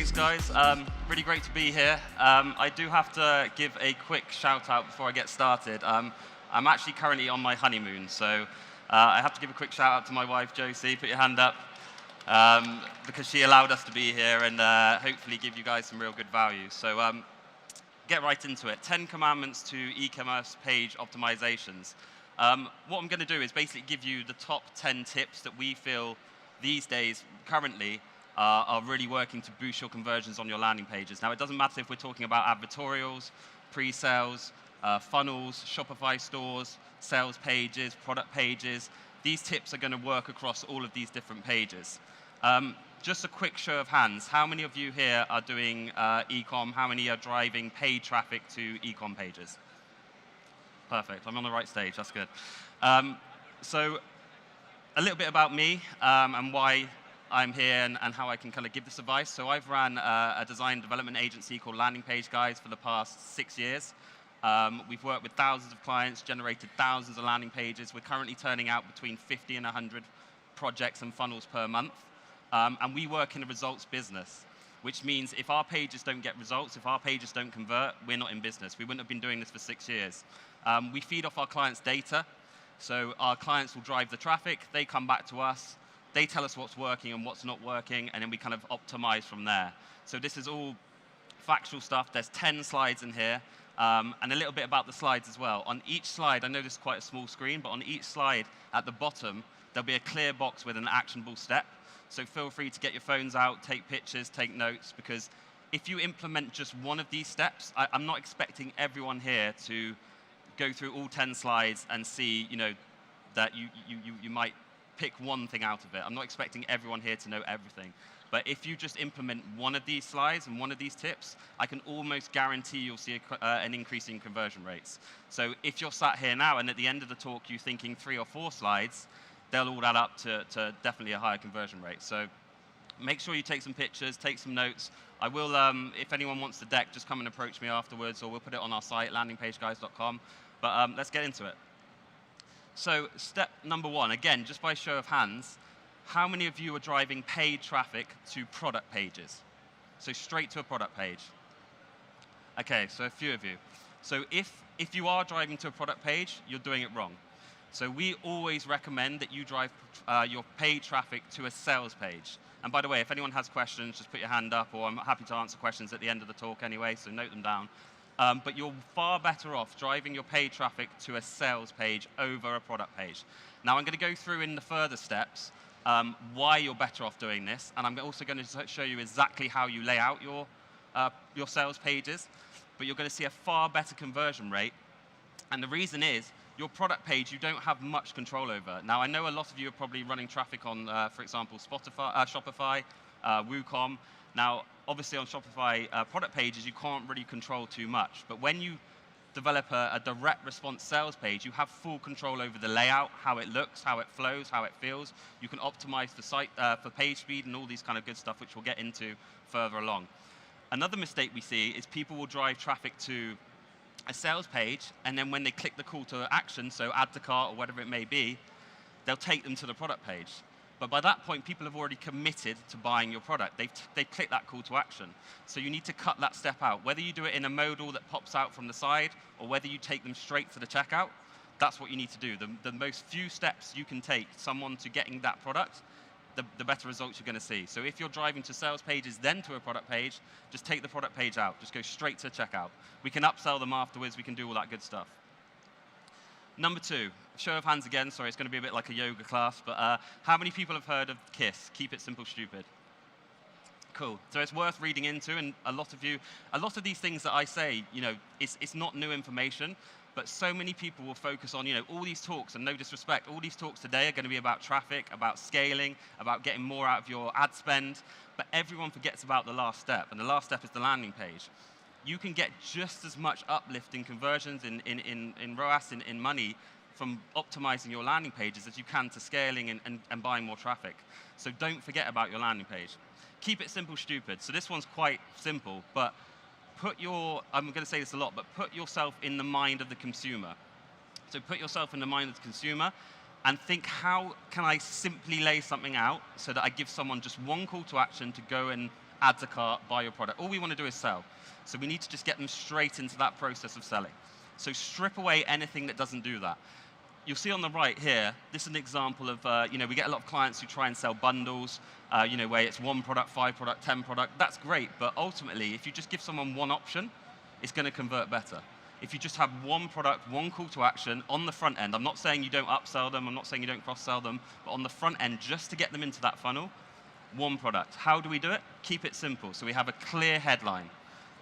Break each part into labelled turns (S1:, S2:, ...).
S1: Thanks, guys. Really great to be here. I do have to give a quick shout out before I get started. I'm actually currently on my honeymoon, so I have to give a quick shout out to my wife, Josie. Put your hand up, because she allowed us to be here and hopefully give you guys some real good value. So get right into it. 10 commandments to e-commerce page optimizations. What I'm going to do is basically give you the top 10 tips that we feel these days, currently, are really working to boost your conversions on your landing pages. Now, it doesn't matter if we're talking about advertorials, pre-sales, funnels, Shopify stores, sales pages, product pages. These tips are going to work across all of these different pages. Just a quick show of hands. How many of you here are doing e-com? How many are driving paid traffic to e-com pages? Perfect. I'm on the right stage. That's good. So a little bit about me and why I'm here and how I can kind of give this advice. So I've ran a design development agency called Landing Page Guys for the past 6 years. We've worked with thousands of clients, generated thousands of landing pages. We're currently turning out between 50 and 100 projects and funnels per month. And we work in a results business, which means if our pages don't get results, if our pages don't convert, we're not in business. We wouldn't have been doing this for 6 years. We feed off our clients' data. So our clients will drive the traffic. They come back to us. They tell us what's working and what's not working, and then we kind of optimize from there. So this is all factual stuff. There's 10 slides in here, and a little bit about the slides as well. On each slide, I know this is quite a small screen, but on each slide at the bottom, there'll be a clear box with an actionable step. So feel free to get your phones out, take pictures, take notes, because if you implement just one of these steps, I'm not expecting everyone here to go through all 10 slides and see, that you might pick one thing out of it. I'm not expecting everyone here to know everything. But if you just implement one of these slides and one of these tips, I can almost guarantee you'll see an increase in conversion rates. So if you're sat here now and at the end of the talk you're thinking 3 or 4 slides, they'll all add up to definitely a higher conversion rate. So make sure you take some pictures, take some notes. I will, if anyone wants the deck, just come and approach me afterwards, or we'll put it on our site, landingpageguys.com. But let's get into it. So step number 1, again, just by show of hands, how many of you are driving paid traffic to product pages? So straight to a product page. Okay, so a few of you. So if you are driving to a product page, you're doing it wrong. So we always recommend that you drive your paid traffic to a sales page. And by the way, if anyone has questions, just put your hand up, or I'm happy to answer questions at the end of the talk anyway, so note them down. But you're far better off driving your paid traffic to a sales page over a product page. Now, I'm going to go through in the further steps why you're better off doing this, and I'm also going to show you exactly how you lay out your sales pages. But you're going to see a far better conversion rate, and the reason is your product page you don't have much control over. Now, I know a lot of you are probably running traffic on, for example, Shopify, WooCommerce. Now, obviously on Shopify product pages, you can't really control too much. But when you develop a direct response sales page, you have full control over the layout, how it looks, how it flows, how it feels. You can optimize the site for page speed and all these kind of good stuff, which we'll get into further along. Another mistake we see is people will drive traffic to a sales page, and then when they click the call to action, so add to cart or whatever it may be, they'll take them to the product page. But by that point, people have already committed to buying your product. They've clicked that call to action. So you need to cut that step out. Whether you do it in a modal that pops out from the side, or whether you take them straight to the checkout, that's what you need to do. The most few steps you can take someone to getting that product, the better results you're going to see. So if you're driving to sales pages, then to a product page, just take the product page out. Just go straight to checkout. We can upsell them afterwards. We can do all that good stuff. Number 2, show of hands again. Sorry, it's going to be a bit like a yoga class, but how many people have heard of KISS? Keep it simple, stupid. Cool. So it's worth reading into, and a lot of these things that I say, it's not new information, but so many people will focus on, all these talks, and no disrespect, all these talks today are going to be about traffic, about scaling, about getting more out of your ad spend, but everyone forgets about the last step, and the last step is the landing page. You can get just as much uplift in conversions, in ROAS, in money, from optimizing your landing pages as you can to scaling and buying more traffic. So don't forget about your landing page. Keep it simple, stupid. So this one's quite simple, but I'm going to say this a lot, but put yourself in the mind of the consumer. So put yourself in the mind of the consumer and think, how can I simply lay something out so that I give someone just one call to action to go and add to cart, buy your product. All we want to do is sell. So we need to just get them straight into that process of selling. So strip away anything that doesn't do that. You'll see on the right here, this is an example of, we get a lot of clients who try and sell bundles, where it's 1 product, 5 product, 10 product. That's great, but ultimately, if you just give someone one option, it's going to convert better. If you just have one product, one call to action on the front end, I'm not saying you don't upsell them, I'm not saying you don't cross-sell them, but on the front end, just to get them into that funnel, one product. How do we do it? Keep it simple. So we have a clear headline,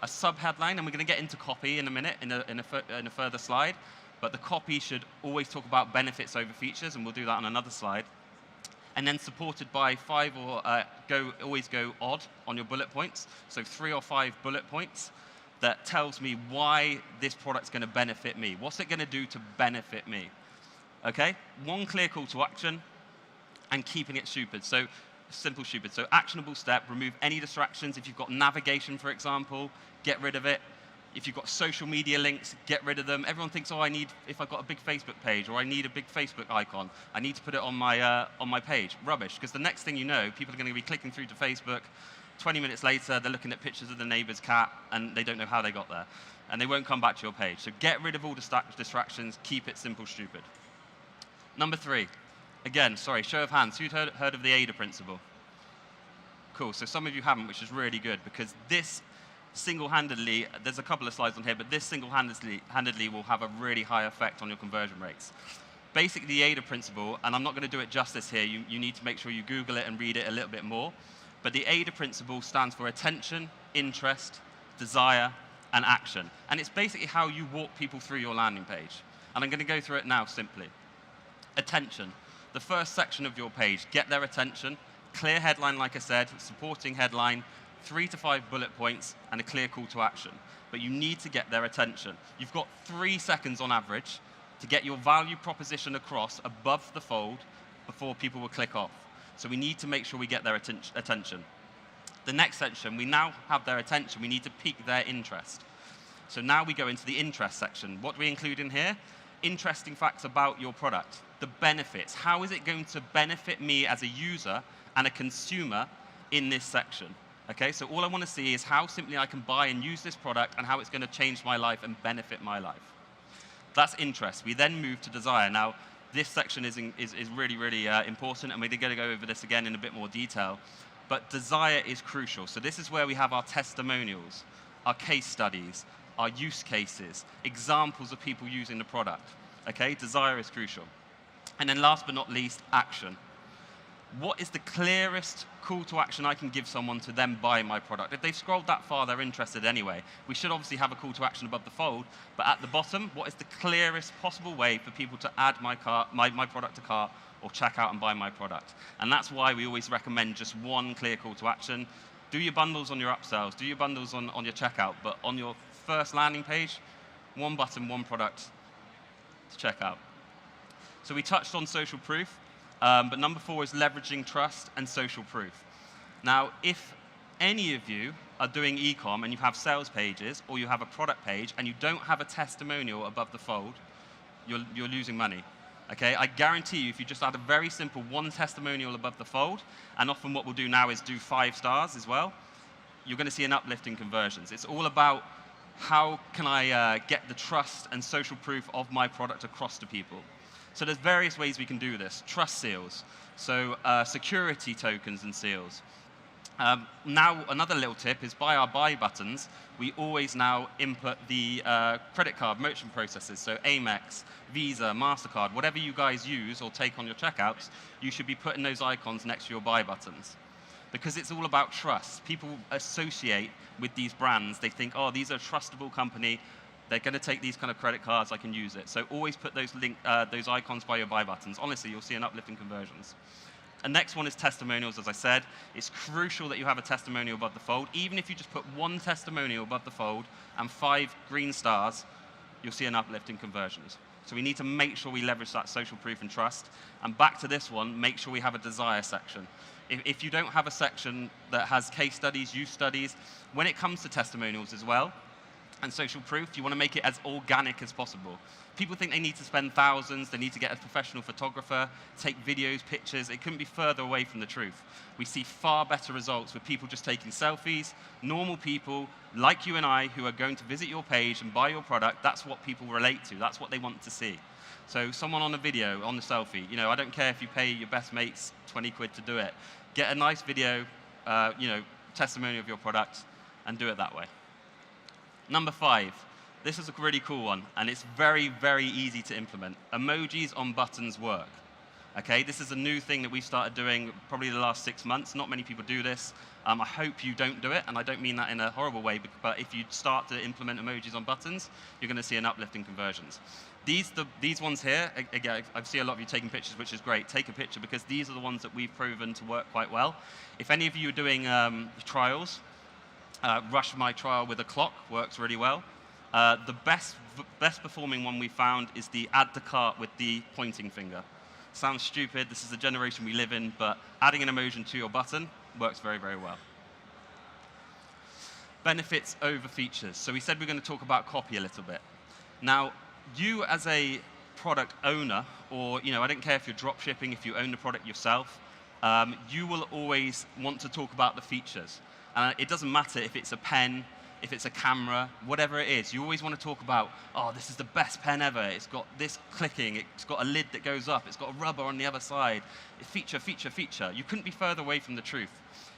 S1: a sub-headline, and we're going to get into copy in a minute, in a further slide, but the copy should always talk about benefits over features, and we'll do that on another slide. And then supported by 5 or always go odd on your bullet points, so 3 or 5 bullet points that tells me why this product's going to benefit me. What's it going to do to benefit me? Okay? One clear call to action and keeping it stupid. So simple, stupid. So actionable step, remove any distractions. If you've got navigation, for example, get rid of it. If you've got social media links, get rid of them. Everyone thinks, oh, if I've got a big Facebook page or I need a big Facebook icon, I need to put it on my page. Rubbish, because the next thing you know, people are going to be clicking through to Facebook. 20 minutes later, they're looking at pictures of the neighbor's cat, and they don't know how they got there. And they won't come back to your page. So get rid of all distractions, keep it simple, stupid. Number 3, again, sorry, show of hands. Who'd heard of the ADA principle? Cool, so some of you haven't, which is really good, because this single-handedly, there's a couple of slides on here, but this single-handedly will have a really high effect on your conversion rates. Basically, the ADA principle, and I'm not going to do it justice here, you need to make sure you Google it and read it a little bit more, but the ADA principle stands for attention, interest, desire, and action. And it's basically how you walk people through your landing page. And I'm going to go through it now simply. Attention. The first section of your page, get their attention. Clear headline, like I said, supporting headline, 3 to 5 bullet points, and a clear call to action. But you need to get their attention. You've got 3 seconds on average to get your value proposition across above the fold before people will click off. So we need to make sure we get their attention. The next section, we now have their attention. We need to pique their interest. So now we go into the interest section. What do we include in here? Interesting facts about your product, the benefits. How is it going to benefit me as a user and a consumer in this section? Okay, so all I want to see is how simply I can buy and use this product and how it's going to change my life and benefit my life. That's interest. We then move to desire. Now, this section is really, really important, and we're going to go over this again in a bit more detail. But desire is crucial. So this is where we have our testimonials, our case studies, our use cases, examples of people using the product. Okay, desire is crucial. And then last but not least, action. What is the clearest call to action I can give someone to then buy my product? If they've scrolled that far, they're interested anyway. We should obviously have a call to action above the fold, but at the bottom, what is the clearest possible way for people to add my product to cart or check out and buy my product? And that's why we always recommend just one clear call to action. Do your bundles on your upsells, do your bundles on your checkout, but on your first landing page, one button, one product to check out. So we touched on social proof. But number 4 is leveraging trust and social proof. Now, if any of you are doing e-com and you have sales pages or you have a product page and you don't have a testimonial above the fold, you're losing money. Okay? I guarantee you, if you just add a very simple one testimonial above the fold, and often what we'll do now is do 5 stars as well, you're going to see an uplift in conversions. It's all about how can I get the trust and social proof of my product across to people. So there's various ways we can do this. Trust seals, so security tokens and seals. Now, another little tip is by our buy buttons, we always now input the credit card merchant processes, so Amex, Visa, MasterCard, whatever you guys use or take on your checkouts, you should be putting those icons next to your buy buttons. Because it's all about trust. People associate with these brands. They think, oh, these are a trustable company. They're going to take these kind of credit cards, I can use it. So always put those icons by your buy buttons. Honestly, you'll see an uplift in conversions. And next one is testimonials, as I said. It's crucial that you have a testimonial above the fold. Even if you just put one testimonial above the fold and 5 green stars, you'll see an uplift in conversions. So we need to make sure we leverage that social proof and trust. And back to this one, make sure we have a desire section. If you don't have a section that has case studies, use studies, when it comes to testimonials as well, and social proof, you want to make it as organic as possible. People think they need to spend thousands, they need to get a professional photographer, take videos, pictures. It couldn't be further away from the truth. We see far better results with people just taking selfies, normal people like you and I who are going to visit your page and buy your product. That's what people relate to. That's what they want to see. So someone on a video, on the selfie, I don't care if you pay your best mates 20 quid to do it. Get a nice video, testimony of your product, and do it that way. Number 5, this is a really cool one, and it's very, very easy to implement. Emojis on buttons work. Okay, this is a new thing that we've started doing probably the last 6 months. Not many people do this. I hope you don't do it, and I don't mean that in a horrible way, but if you start to implement emojis on buttons, you're going to see an uplift in conversions. These ones here, again, I see a lot of you taking pictures, which is great. Take a picture, because these are the ones that we've proven to work quite well. If any of you are doing trials, Rush My Trial with a clock works really well. The best performing one we found is the add to cart with the pointing finger. Sounds stupid, this is the generation we live in, but adding an emoji to your button works very, very well. Benefits over features. So we said we're going to talk about copy a little bit. Now, you as a product owner, or I don't care if you're drop shipping, if you own the product yourself, you will always want to talk about the features. It doesn't matter if it's a pen, if it's a camera, whatever it is. You always want to talk about, oh, this is the best pen ever. It's got this clicking. It's got a lid that goes up. It's got a rubber on the other side. Feature, feature, feature. You couldn't be further away from the truth.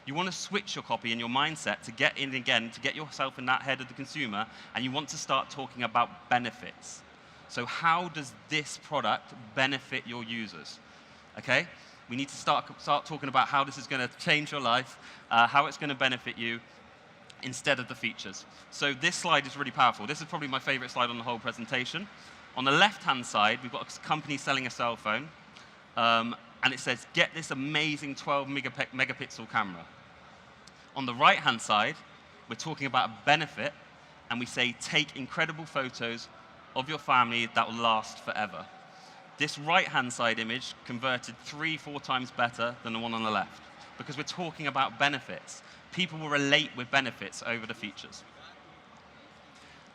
S1: You want to switch your copy and your mindset to get in again, to get yourself in that head of the consumer, and you want to start talking about benefits. So how does this product benefit your users? Okay? We need to start talking about how this is going to change your life, how it's going to benefit you, instead of the features. So this slide is really powerful. This is probably my favorite slide on the whole presentation. On the left-hand side, we've got a company selling a cell phone, and it says, get this amazing 12 megapixel camera. On the right-hand side, we're talking about a benefit, and we say, take incredible photos of your family that will last forever. This right-hand side image converted 3-4 times better than the one on the left, because we're talking about benefits. People will relate with benefits over the features.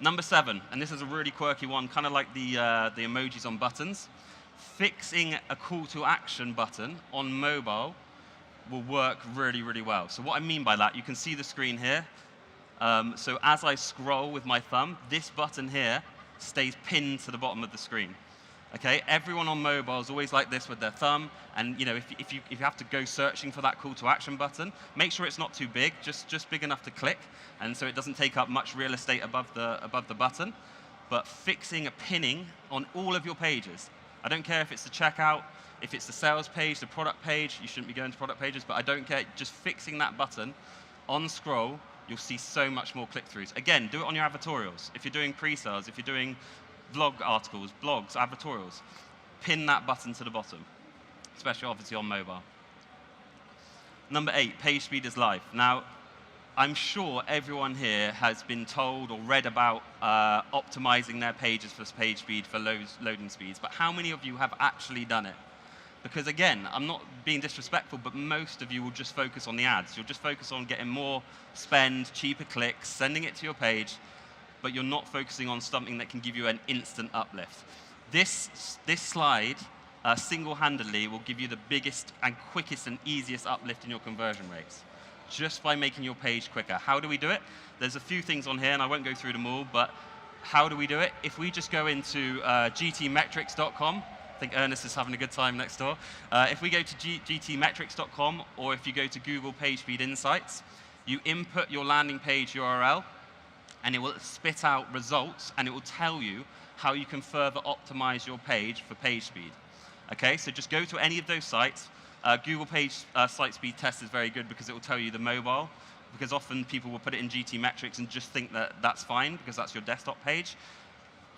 S1: Number 7, and this is a really quirky one, kind of like the emojis on buttons. Fixing a call to action button on mobile will work really, really well. So what I mean by that, you can see the screen here. So as I scroll with my thumb, this button here stays pinned to the bottom of the screen. Okay, everyone on mobile is always like this with their thumb, and if you have to go searching for that call to action button, make sure it's not too big, just big enough to click, and so it doesn't take up much real estate above the button. But fixing a pinning on all of your pages. I don't care if it's the checkout, if it's the sales page, the product page. You shouldn't be going to product pages, but I don't care. Just fixing that button on scroll, you'll see so much more click-throughs. Again, do it on your advertorials. If you're doing pre-sales, if you're doing vlog articles, blogs, advertorials, pin that button to the bottom, especially obviously on mobile. Number 8, Pagespeed is live. Now, I'm sure everyone here has been told or read about optimizing their pages for Pagespeed for loading speeds, but how many of you have actually done it? Because again, I'm not being disrespectful, but most of you will just focus on the ads. You'll just focus on getting more spend, cheaper clicks, sending it to your page, but you're not focusing on something that can give you an instant uplift. This slide single-handedly will give you the biggest and quickest and easiest uplift in your conversion rates, just by making your page quicker. How do we do it? There's a few things on here, and I won't go through them all, but how do we do it? If we just go into gtmetrics.com, I think Ernest is having a good time next door. If we go to gtmetrics.com, or if you go to Google PageSpeed Insights, you input your landing page URL, and it will spit out results, and it will tell you how you can further optimize your page for page speed. Okay, so just go to any of those sites. Google Page Site Speed Test is very good because it will tell you the mobile, because often people will put it in GT metrics and just think that that's fine because that's your desktop page.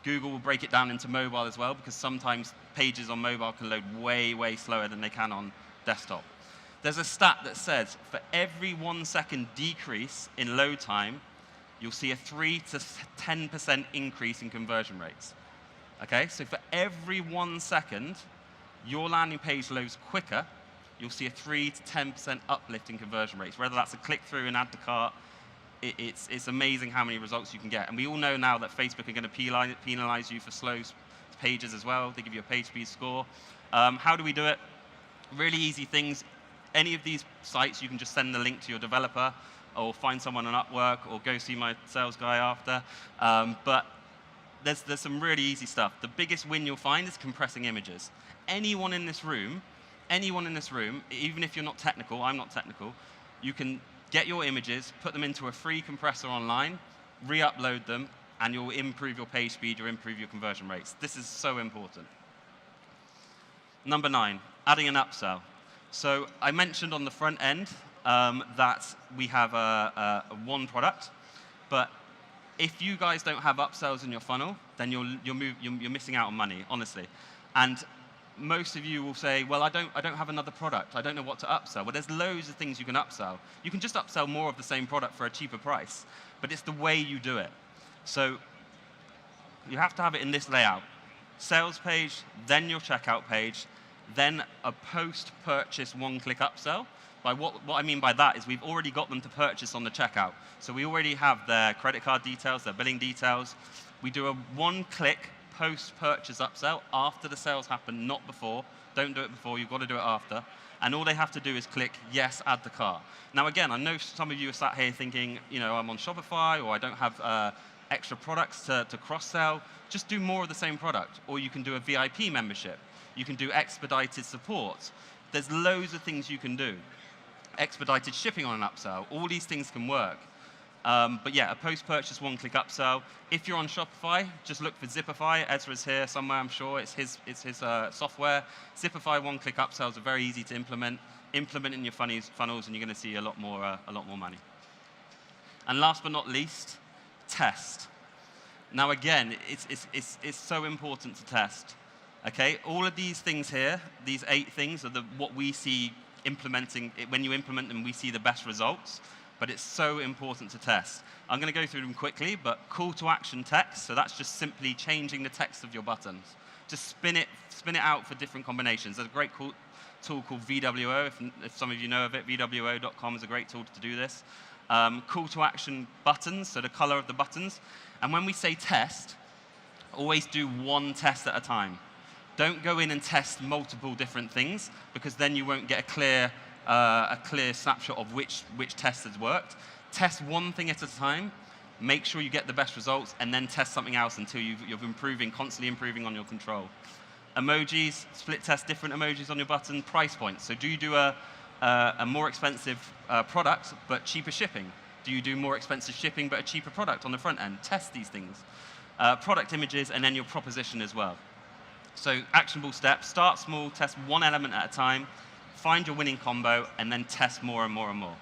S1: Google will break it down into mobile as well, because sometimes pages on mobile can load way, way slower than they can on desktop. There's a stat that says for every 1 second decrease in load time, you'll see a 3 to 10% increase in conversion rates. Okay, so for every 1 second, your landing page loads quicker, you'll see a 3 to 10% uplift in conversion rates, whether that's a click-through and add to cart, it's amazing how many results you can get. And we all know now that Facebook are going to penalize you for slow pages as well. They give you a page speed score. How do we do it? Really easy things. Any of these sites, you can just send the link to your developer, or find someone on Upwork, or go see my sales guy after. But there's some really easy stuff. The biggest win you'll find is compressing images. Anyone in this room, even if you're not technical, I'm not technical, you can get your images, put them into a free compressor online, re-upload them, and you'll improve your page speed, you'll improve your conversion rates. This is so important. Number 9, adding an upsell. So I mentioned on the front end that we have one product, but if you guys don't have upsells in your funnel, then you're missing out on money, honestly. And most of you will say, well, I don't have another product. I don't know what to upsell. Well, there's loads of things you can upsell. You can just upsell more of the same product for a cheaper price, but it's the way you do it. So you have to have it in this layout. Sales page, then your checkout page, then a post-purchase one-click upsell. What I mean by that is we've already got them to purchase on the checkout. So we already have their credit card details, their billing details. We do a one-click post-purchase upsell after the sales happen, not before. Don't do it before, you've got to do it after. And all they have to do is click, yes, add the cart. Now again, I know some of you are sat here thinking, I'm on Shopify, or I don't have extra products to cross-sell. Just do more of the same product. Or you can do a VIP membership. You can do expedited support. There's loads of things you can do. Expedited shipping on an upsell. All these things can work. But yeah, a post-purchase one-click upsell. If you're on Shopify, just look for Zipify. Ezra's here somewhere, I'm sure. It's his software. Zipify one-click upsells are very easy to implement. Implement in your funnels, and you're going to see a lot more money. And last but not least, test. Now again, it's so important to test. Okay, all of these things here, these 8 things, are what we see implementing. When you implement them, we see the best results. But it's so important to test. I'm going to go through them quickly, but call to action text, so that's just simply changing the text of your buttons. Just spin it out for different combinations. There's a great tool called VWO, if some of you know of it. VWO.com is a great tool to do this. Call to action buttons, so the color of the buttons. And when we say test, always do one test at a time. Don't go in and test multiple different things, because then you won't get a clear snapshot of which test has worked. Test one thing at a time, make sure you get the best results, and then test something else until you're constantly improving on your control. Emojis, split test different emojis on your button. Price points, so do you do a more expensive product but cheaper shipping? Do you do more expensive shipping but a cheaper product on the front end? Test these things. Product images, and then your proposition as well. So actionable steps, start small, test one element at a time, find your winning combo, and then test more and more and more.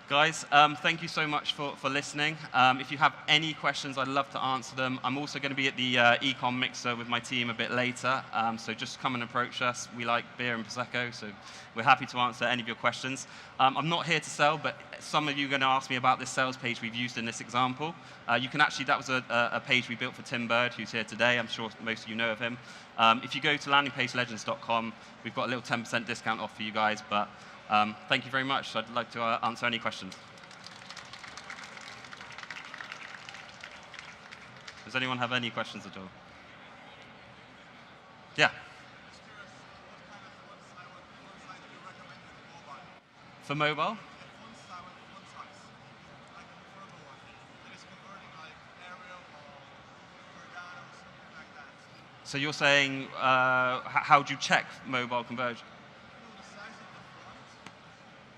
S1: Guys, thank you so much for listening. If you have any questions, I'd love to answer them. I'm also going to be at the Ecom Mixer with my team a bit later, so just come and approach us. We like beer and Prosecco, so we're happy to answer any of your questions. I'm not here to sell, but some of you are going to ask me about this sales page we've used in this example. You can actually, that was a page we built for Tim Bird, who's here today. I'm sure most of you know of him. If you go to landingpagelegends.com, we've got a little 10% discount off for you guys, but thank you very much. I'd like to answer any questions. Does anyone have any questions at all? Yeah. For mobile? So you're saying, how do you check mobile conversion?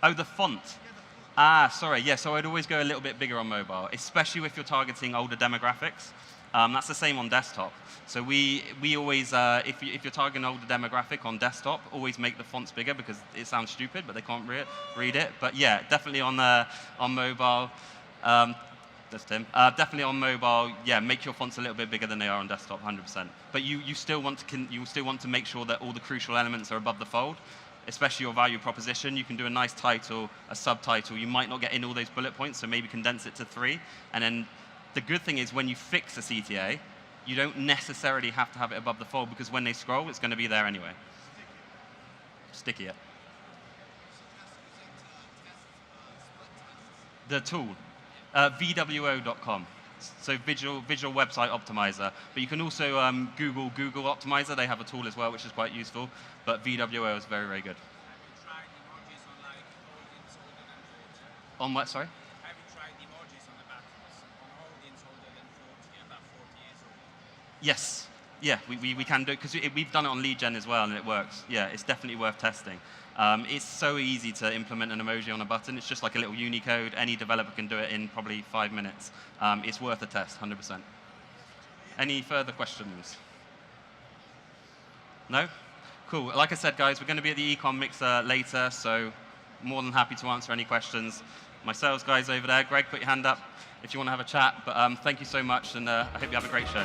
S1: Oh, the font. Ah, sorry. Yeah, so I'd always go a little bit bigger on mobile, especially if you're targeting older demographics. That's the same on desktop. So we always, if you're targeting older demographic on desktop, always make the fonts bigger, because it sounds stupid, but they can't read it. But yeah, definitely on mobile. That's Tim. Definitely on mobile. Yeah, make your fonts a little bit bigger than they are on desktop, 100%. But you still want to make sure that all the crucial elements are above the fold, especially your value proposition. You can do a nice title, a subtitle. You might not get in all those bullet points, so maybe condense it to 3. And then the good thing is, when you fix a CTA, you don't necessarily have to have it above the fold, because when they scroll, it's going to be there anyway. Sticky it. The tool. VWO.com. So visual website optimizer. But you can also Google Optimizer. They have a tool as well, which is quite useful. But VWO is very, very good.
S2: Have you tried emojis on like audience older than 40?
S1: On what, sorry?
S2: Have you tried emojis on the buttons on audience older than 40, about 40 years old?
S1: Yes. Yeah, we can do it, because we've done it on lead gen as well, and it works. Yeah, it's definitely worth testing. It's so easy to implement an emoji on a button. It's just like a little Unicode. Any developer can do it in probably 5 minutes. It's worth a test, 100%. Any further questions? No? Cool. Like I said, guys, we're going to be at the Ecom Mixer later, so more than happy to answer any questions. My sales guys over there, Greg, put your hand up if you want to have a chat. But thank you so much, and I hope you have a great show.